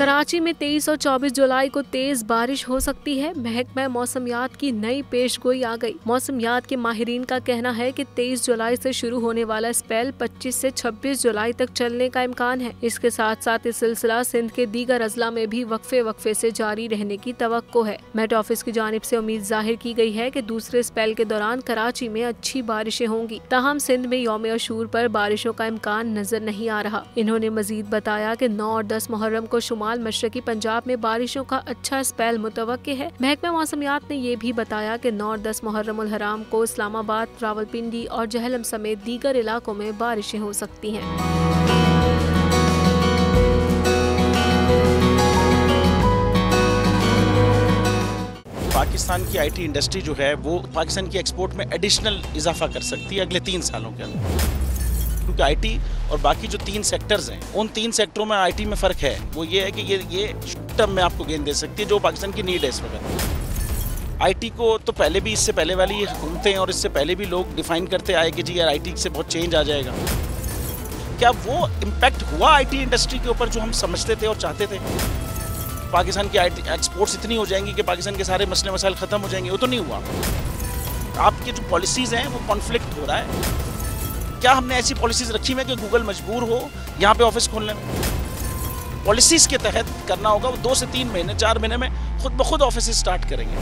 कराची में 23 और 24 जुलाई को तेज बारिश हो सकती है। महकमा मौसमियात की नई पेशगोई आ गई। मौसमियात के माहिरीन का कहना है कि 23 जुलाई से शुरू होने वाला स्पेल 25 से 26 जुलाई तक चलने का इम्कान है। इसके साथ साथ इस सिलसिला सिंध के दीगर अजला में भी वक्फे से जारी रहने की तवक्को है। मेट ऑफिस की जानिब से उम्मीद जाहिर की गई है कि दूसरे स्पेल के दौरान कराची में अच्छी बारिशें होंगी। ताहम सिंध में यौम अशूर पर बारिशों का इम्कान नजर नहीं आ रहा। इन्होंने मजीद बताया कि 9 और 10 मुहर्रम को शुमाल मशरकी पंजाब में बारिशों का अच्छा स्पेल मुतवक्के है। महकमा मौसमियात ने ये भी बताया कि 9 और 10 मुहर्रम उल हराम को इस्लामाबाद, रावलपिंडी और जहलम समेत दीगर इलाकों में बारिशें हो सकती हैं। पाकिस्तान की आईटी इंडस्ट्री जो है वो पाकिस्तान की एक्सपोर्ट में एडिशनल इजाफा कर सकती है अगले 3 सालों के अंदर, क्योंकि आईटी और बाकी जो 3 सेक्टर्स हैं उन 3 सेक्टरों में आईटी में फ़र्क है। वो ये है कि ये टर्म में आपको गेन दे सकती है जो पाकिस्तान की नीड है इस वक्त। आईटी को तो पहले भी, इससे पहले वाली हुकूमतें और इससे पहले भी लोग डिफाइन करते आए कि जी यार आईटी से बहुत चेंज आ जाएगा। क्या वो इम्पैक्ट हुआ आईटी इंडस्ट्री के ऊपर जो हम समझते थे और चाहते थे? पाकिस्तान की आईटी एक्सपोर्ट्स इतनी हो जाएंगी कि पाकिस्तान के सारे मसले मसाइल ख़त्म हो जाएंगे, वो तो नहीं हुआ। आपके जो पॉलिसीज़ हैं वो कॉन्फ्लिक्ट हो रहा है। क्या हमने ऐसी पॉलिसीज़ रखी हुई है कि गूगल मजबूर हो यहाँ पे ऑफिस खोलने में? पॉलिसीज़ के तहत करना होगा। वो 2 से 3 महीने 4 महीने में खुद ब खुद ऑफिस स्टार्ट करेंगे।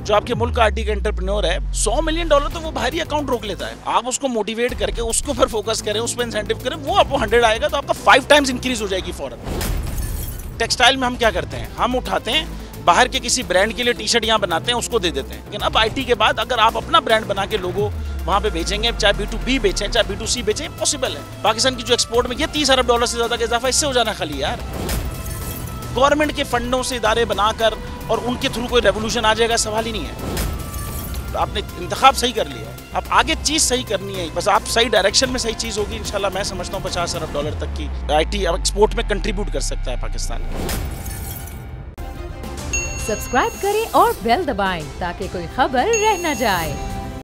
जो आपके मुल्क का आईटी का एंटरप्रेन्योर है, $100 मिलियन तो वो बाहरी अकाउंट रोक लेता है। आप उसको मोटिवेट करके उसको पर फोकस करें, उस पर इंसेंटिव करें, वो आपको 100 आएगा तो आपका 5 टाइम्स इंक्रीज हो जाएगी फौरन। टेक्सटाइल में हम क्या करते हैं, हम उठाते हैं बाहर के किसी ब्रांड के लिए टी शर्ट यहाँ बनाते हैं, उसको दे देते हैं। लेकिन अब आईटी के बाद अगर आप अपना ब्रांड बना के लोगो वहाँ पे बेचेंगे, चाहे B2B बेचें चाहे B2C बेचें, पॉसिबल है। पाकिस्तान की जो एक्सपोर्ट में ये $30 अरब से ज़्यादा का इजाफा इससे हो जाना खाली यार। गवर्नमेंट के फंडों से इदारे बनाकर और उनके थ्रू कोई रेवोल्यूशन आ जाएगा, सवाल ही नहीं है। आपने इंतखाब सही कर लिया है, अब आगे चीज़ सही करनी है। बस आप सही डायरेक्शन में सही चीज़ होगी इंशाल्लाह। मैं समझता हूँ $50 अरब तक की आईटी एक्सपोर्ट में कंट्रीब्यूट कर सकता है पाकिस्तान। सब्सक्राइब करें और बेल दबाएं ताकि कोई खबर रह न जाए।